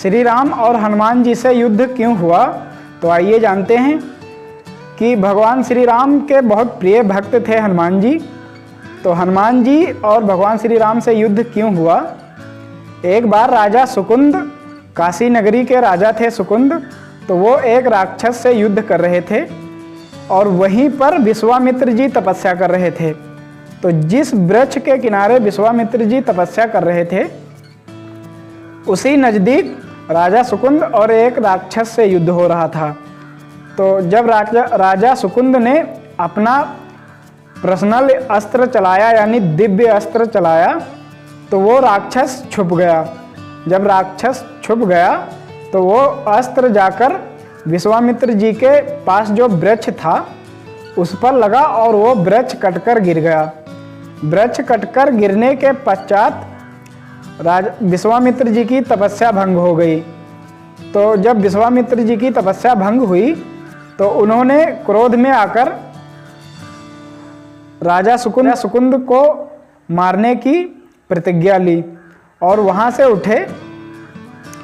श्री राम और हनुमान जी से युद्ध क्यों हुआ, तो आइए जानते हैं कि भगवान श्री राम के बहुत प्रिय भक्त थे हनुमान जी। तो हनुमान जी और भगवान श्री राम से युद्ध क्यों हुआ। एक बार राजा सुकुंद, काशी नगरी के राजा थे सुकुंद, तो वो एक राक्षस से युद्ध कर रहे थे और वहीं पर विश्वामित्र जी तपस्या कर रहे थे। तो जिस वृक्ष के किनारे विश्वामित्र जी तपस्या कर रहे थे उसी नज़दीक राजा सुकुंद और एक राक्षस से युद्ध हो रहा था। तो जब राजा सुकुंद ने अपना पर्सनल अस्त्र चलाया यानी दिव्य अस्त्र चलाया तो वो राक्षस छुप गया। जब राक्षस छुप गया तो वो अस्त्र जाकर विश्वामित्र जी के पास जो वृक्ष था उस पर लगा और वो वृक्ष कटकर गिर गया। वृक्ष कटकर गिरने के पश्चात विश्वामित्र जी की तपस्या भंग हो गई। तो जब विश्वामित्र जी की तपस्या भंग हुई तो उन्होंने क्रोध में आकर राजा सुकुंद को मारने की प्रतिज्ञा ली और वहाँ से उठे,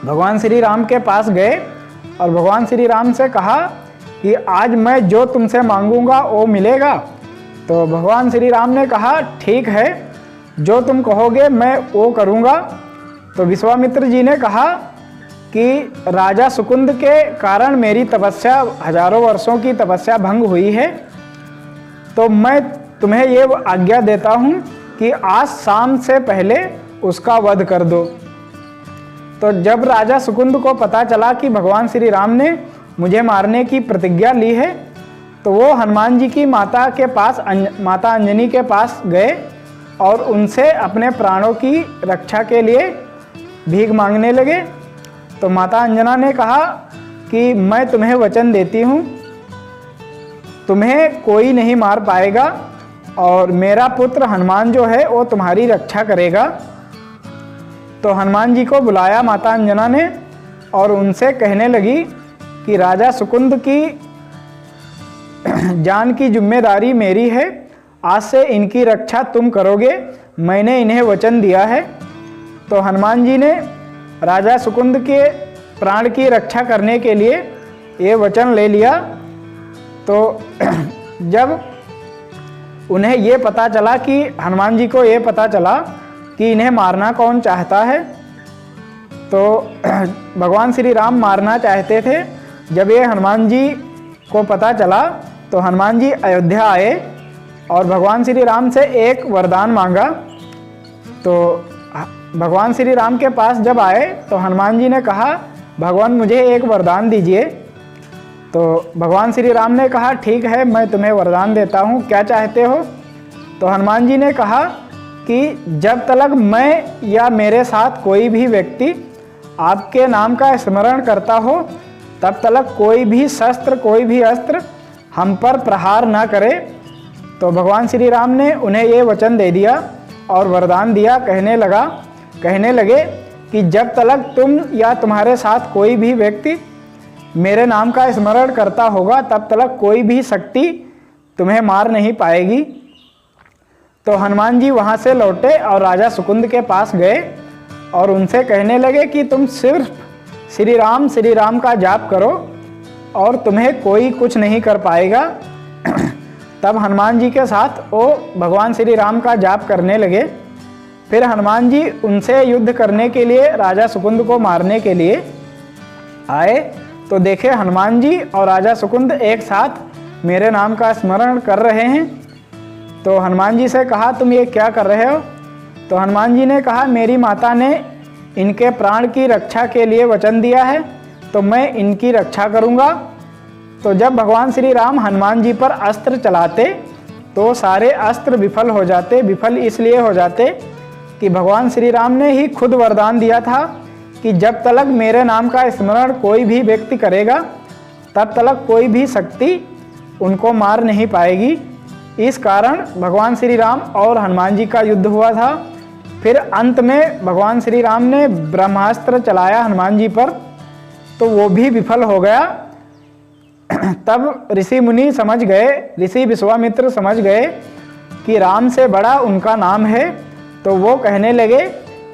भगवान श्री राम के पास गए और भगवान श्री राम से कहा कि आज मैं जो तुमसे मांगूंगा वो मिलेगा। तो भगवान श्री राम ने कहा ठीक है, जो तुम कहोगे मैं वो करूँगा। तो विश्वामित्र जी ने कहा कि राजा सुकुंद के कारण मेरी तपस्या, हजारों वर्षों की तपस्या भंग हुई है, तो मैं तुम्हें ये आज्ञा देता हूँ कि आज शाम से पहले उसका वध कर दो। तो जब राजा सुकुंद को पता चला कि भगवान श्री राम ने मुझे मारने की प्रतिज्ञा ली है तो वो हनुमान जी की माता के पास, माता अंजनी के पास गए और उनसे अपने प्राणों की रक्षा के लिए भीख मांगने लगे। तो माता अंजना ने कहा कि मैं तुम्हें वचन देती हूँ, तुम्हें कोई नहीं मार पाएगा और मेरा पुत्र हनुमान जो है वो तुम्हारी रक्षा करेगा। तो हनुमान जी को बुलाया माता अंजना ने और उनसे कहने लगी कि राजा सुकुंद की जान की जिम्मेदारी मेरी है, आज से इनकी रक्षा तुम करोगे, मैंने इन्हें वचन दिया है। तो हनुमान जी ने राजा सुकुंद के प्राण की रक्षा करने के लिए ये वचन ले लिया। तो जब उन्हें ये पता चला कि हनुमान जी को ये पता चला कि इन्हें मारना कौन चाहता है, तो भगवान श्री राम मारना चाहते थे। जब ये हनुमान जी को पता चला तो हनुमान जी अयोध्या आए और भगवान श्री राम से एक वरदान मांगा। तो भगवान श्री राम के पास जब आए तो हनुमान जी ने कहा भगवान मुझे एक वरदान दीजिए। तो भगवान श्री राम ने कहा ठीक है, मैं तुम्हें वरदान देता हूँ, क्या चाहते हो। तो हनुमान जी ने कहा कि जब तक मैं या मेरे साथ कोई भी व्यक्ति आपके नाम का स्मरण करता हो तब तक कोई भी शस्त्र, कोई भी अस्त्र हम पर प्रहार ना करे। तो भगवान श्री राम ने उन्हें ये वचन दे दिया और वरदान दिया। कहने लगे कि जब तक तुम या तुम्हारे साथ कोई भी व्यक्ति मेरे नाम का स्मरण करता होगा तब तक कोई भी शक्ति तुम्हें मार नहीं पाएगी। तो हनुमान जी वहाँ से लौटे और राजा सुकुंद के पास गए और उनसे कहने लगे कि तुम सिर्फ श्री राम का जाप करो और तुम्हें कोई कुछ नहीं कर पाएगा। तब हनुमान जी के साथ वो भगवान श्री राम का जाप करने लगे। फिर हनुमान जी उनसे युद्ध करने के लिए, राजा सुकुंद को मारने के लिए आए तो देखे हनुमान जी और राजा सुकुंद एक साथ मेरे नाम का स्मरण कर रहे हैं। तो हनुमान जी से कहा तुम ये क्या कर रहे हो। तो हनुमान जी ने कहा मेरी माता ने इनके प्राण की रक्षा के लिए वचन दिया है तो मैं इनकी रक्षा करूँगा। तो जब भगवान श्री राम हनुमान जी पर अस्त्र चलाते तो सारे अस्त्र विफल हो जाते। विफल इसलिए हो जाते कि भगवान श्री राम ने ही खुद वरदान दिया था कि जब तक मेरे नाम का स्मरण कोई भी व्यक्ति करेगा तब तक कोई भी शक्ति उनको मार नहीं पाएगी। इस कारण भगवान श्री राम और हनुमान जी का युद्ध हुआ था। फिर अंत में भगवान श्री राम ने ब्रह्मास्त्र चलाया हनुमान जी पर तो वो भी विफल हो गया। तब ऋषि मुनि समझ गए, ऋषि विश्वामित्र समझ गए कि राम से बड़ा उनका नाम है। तो वो कहने लगे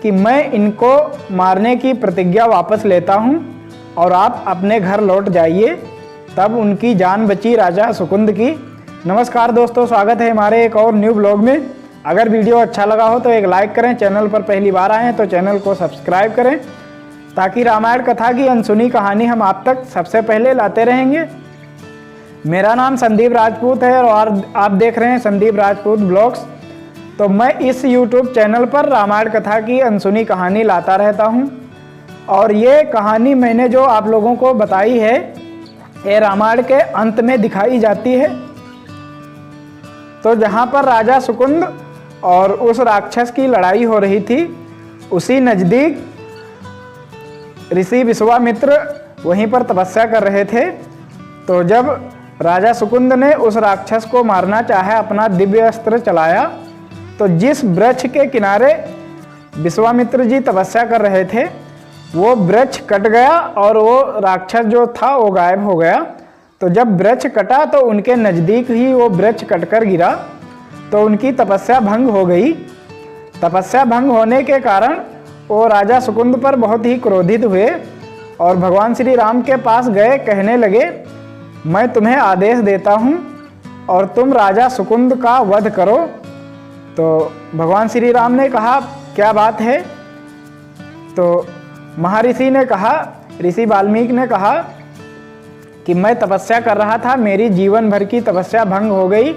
कि मैं इनको मारने की प्रतिज्ञा वापस लेता हूँ और आप अपने घर लौट जाइए। तब उनकी जान बची राजा सुकुंद की। नमस्कार दोस्तों, स्वागत है हमारे एक और न्यू ब्लॉग में। अगर वीडियो अच्छा लगा हो तो एक लाइक करें, चैनल पर पहली बार आए हैं तो चैनल को सब्सक्राइब करें, ताकि रामायण कथा की अनसुनी कहानी हम आप तक सबसे पहले लाते रहेंगे। मेरा नाम संदीप राजपूत है और आप देख रहे हैं संदीप राजपूत ब्लॉग्स। तो मैं इस YouTube चैनल पर रामायण कथा की अनसुनी कहानी लाता रहता हूं, और ये कहानी मैंने जो आप लोगों को बताई है ये रामायण के अंत में दिखाई जाती है। तो जहां पर राजा सुकुंद और उस राक्षस की लड़ाई हो रही थी, उसी नज़दीक ऋषि विश्वामित्र वहीं पर तपस्या कर रहे थे। तो जब राजा सुकुंद ने उस राक्षस को मारना चाहा, अपना दिव्य अस्त्र चलाया, तो जिस वृक्ष के किनारे विश्वामित्र जी तपस्या कर रहे थे वो वृक्ष कट गया और वो राक्षस जो था वो गायब हो गया। तो जब वृक्ष कटा तो उनके नज़दीक ही वो वृक्ष कटकर गिरा, तो उनकी तपस्या भंग हो गई। तपस्या भंग होने के कारण वो राजा सुकुंद पर बहुत ही क्रोधित हुए और भगवान श्री राम के पास गए, कहने लगे मैं तुम्हें आदेश देता हूँ और तुम राजा सुकुंद का वध करो। तो भगवान श्री राम ने कहा क्या बात है? तो महर्षि ने कहा, ऋषि वाल्मीकि ने कहा कि मैं तपस्या कर रहा था, मेरी जीवन भर की तपस्या भंग हो गई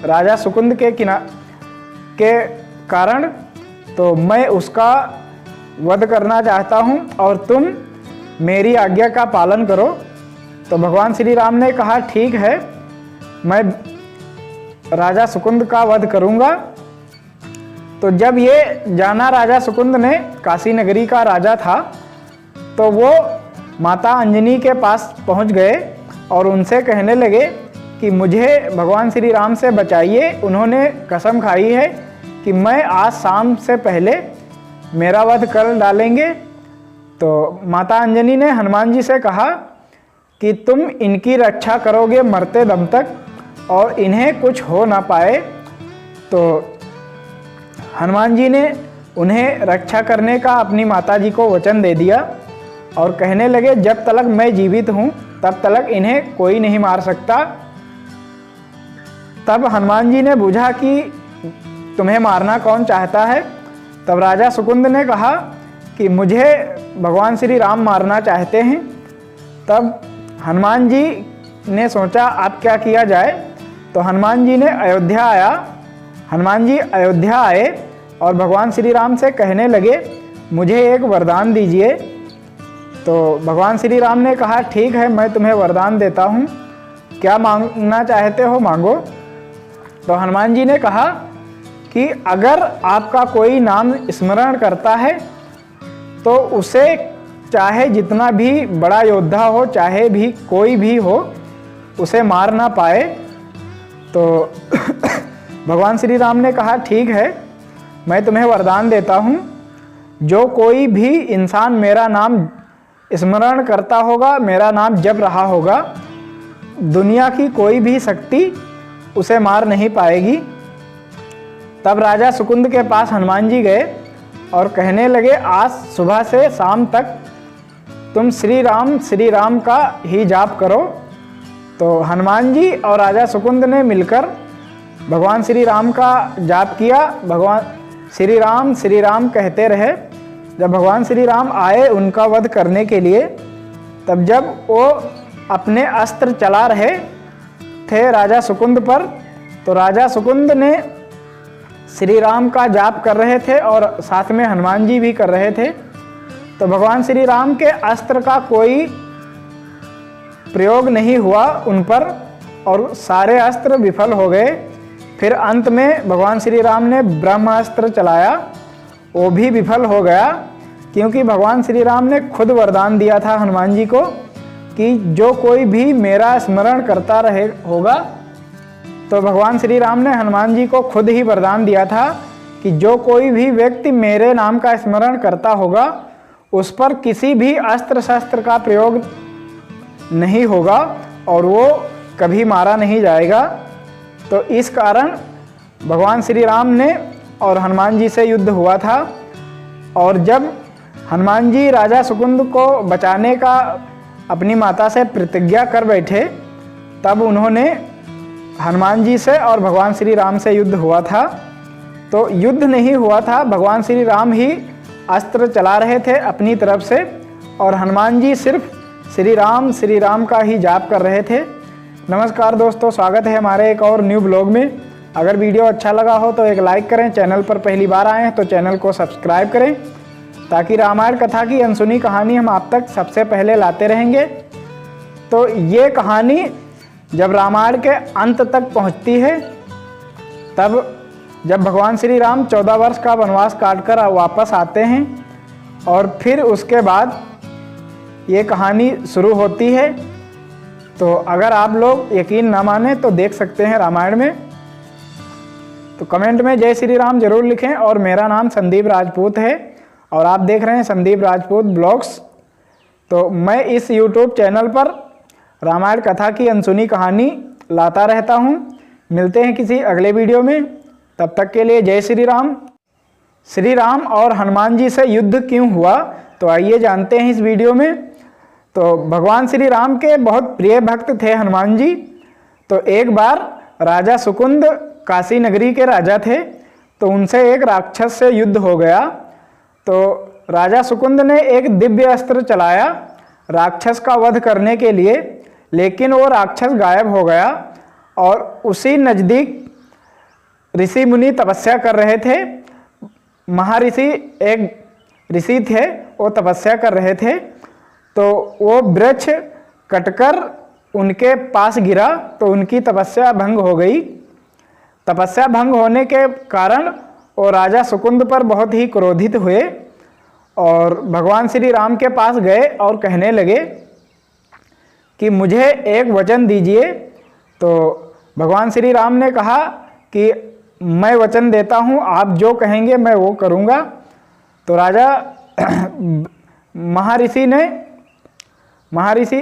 राजा सुकुंद के कारण, तो मैं उसका वध करना चाहता हूँ और तुम मेरी आज्ञा का पालन करो। तो भगवान श्री राम ने कहा ठीक है, मैं राजा सुकुंद का वध करूँगा। तो जब ये जाना राजा सुकुंद ने काशी नगरी का राजा था, तो वो माता अंजनी के पास पहुंच गए और उनसे कहने लगे कि मुझे भगवान श्री राम से बचाइए। उन्होंने कसम खाई है कि मैं आज शाम से पहले मेरा वध कर डालेंगे। तो माता अंजनी ने हनुमान जी से कहा कि तुम इनकी रक्षा करोगे मरते दम तक और इन्हें कुछ हो ना पाए। तो हनुमान जी ने उन्हें रक्षा करने का अपनी माता जी को वचन दे दिया और कहने लगे जब तक मैं जीवित हूँ तब तक इन्हें कोई नहीं मार सकता। तब हनुमान जी ने पूछा कि तुम्हें मारना कौन चाहता है? तब राजा सुकुंद ने कहा कि मुझे भगवान श्री राम मारना चाहते हैं। तब हनुमान जी ने सोचा अब क्या किया जाए। तो हनुमान जी ने अयोध्या आया। हनुमान जी अयोध्या आए और भगवान श्री राम से कहने लगे मुझे एक वरदान दीजिए। तो भगवान श्री राम ने कहा ठीक है, मैं तुम्हें वरदान देता हूँ, क्या मांगना चाहते हो मांगो। तो हनुमान जी ने कहा कि अगर आपका कोई नाम स्मरण करता है तो उसे चाहे जितना भी बड़ा योद्धा हो, चाहे भी कोई भी हो, उसे मार ना पाए। तो भगवान श्री राम ने कहा ठीक है, मैं तुम्हें वरदान देता हूँ, जो कोई भी इंसान मेरा नाम स्मरण करता होगा, मेरा नाम जप रहा होगा, दुनिया की कोई भी शक्ति उसे मार नहीं पाएगी। तब राजा सुकुंद के पास हनुमान जी गए और कहने लगे आज सुबह से शाम तक तुम श्री राम का ही जाप करो। तो हनुमान जी और राजा सुकुंद ने मिलकर भगवान श्री राम का जाप किया। भगवान श्री राम कहते रहे। जब भगवान श्री राम आए उनका वध करने के लिए, तब जब वो अपने अस्त्र चला रहे थे राजा सुकुंद पर, तो राजा सुकुंद ने श्री राम का जाप कर रहे थे और साथ में हनुमान जी भी कर रहे थे। तो भगवान श्री राम के अस्त्र का कोई प्रयोग नहीं हुआ उन पर और सारे अस्त्र विफल हो गए। फिर अंत में भगवान श्री राम ने ब्रह्मास्त्र चलाया, वो भी विफल हो गया, क्योंकि भगवान श्री राम ने खुद वरदान दिया था हनुमान जी को कि जो कोई भी मेरा स्मरण करता रहे होगा। तो भगवान श्री राम ने हनुमान जी को खुद ही वरदान दिया था कि जो कोई भी व्यक्ति मेरे नाम का स्मरण करता होगा उस पर किसी भी अस्त्र शस्त्र का प्रयोग नहीं होगा और वो कभी मारा नहीं जाएगा। तो इस कारण भगवान श्री राम ने और हनुमान जी से युद्ध हुआ था। और जब हनुमान जी राजा सुकुंद को बचाने का अपनी माता से प्रतिज्ञा कर बैठे, तब उन्होंने हनुमान जी से और भगवान श्री राम से युद्ध हुआ था। तो युद्ध नहीं हुआ था, भगवान श्री राम ही अस्त्र चला रहे थे अपनी तरफ से और हनुमान जी सिर्फ श्री राम का ही जाप कर रहे थे। नमस्कार दोस्तों, स्वागत है हमारे एक और न्यू ब्लॉग में। अगर वीडियो अच्छा लगा हो तो एक लाइक करें, चैनल पर पहली बार आए हैं तो चैनल को सब्सक्राइब करें, ताकि रामायण कथा की अनसुनी कहानी हम आप तक सबसे पहले लाते रहेंगे। तो ये कहानी जब रामायण के अंत तक पहुंचती है, तब जब भगवान श्री राम 14 वर्ष का वनवास काटकर वापस आते हैं और फिर उसके बाद ये कहानी शुरू होती है। तो अगर आप लोग यकीन ना माने तो देख सकते हैं रामायण में। तो कमेंट में जय श्री राम जरूर लिखें। और मेरा नाम संदीप राजपूत है और आप देख रहे हैं संदीप राजपूत ब्लॉग्स। तो मैं इस YouTube चैनल पर रामायण कथा की अनसुनी कहानी लाता रहता हूं। मिलते हैं किसी अगले वीडियो में, तब तक के लिए जय श्री राम। श्री राम और हनुमान जी से युद्ध क्यों हुआ, तो आइए जानते हैं इस वीडियो में। तो भगवान श्री राम के बहुत प्रिय भक्त थे हनुमान जी। तो एक बार राजा सुकुंद काशी नगरी के राजा थे, तो उनसे एक राक्षस से युद्ध हो गया। तो राजा सुकुंद ने एक दिव्य अस्त्र चलाया राक्षस का वध करने के लिए, लेकिन वो राक्षस गायब हो गया। और उसी नज़दीक ऋषि मुनि तपस्या कर रहे थे। महर्षि एक ऋषि थे, वो तपस्या कर रहे थे। तो वो वृक्ष कटकर उनके पास गिरा, तो उनकी तपस्या भंग हो गई। तपस्या भंग होने के कारण वो राजा सुकुंद पर बहुत ही क्रोधित हुए और भगवान श्री राम के पास गए और कहने लगे कि मुझे एक वचन दीजिए। तो भगवान श्री राम ने कहा कि मैं वचन देता हूँ, आप जो कहेंगे मैं वो करूँगा। तो राजा महर्षि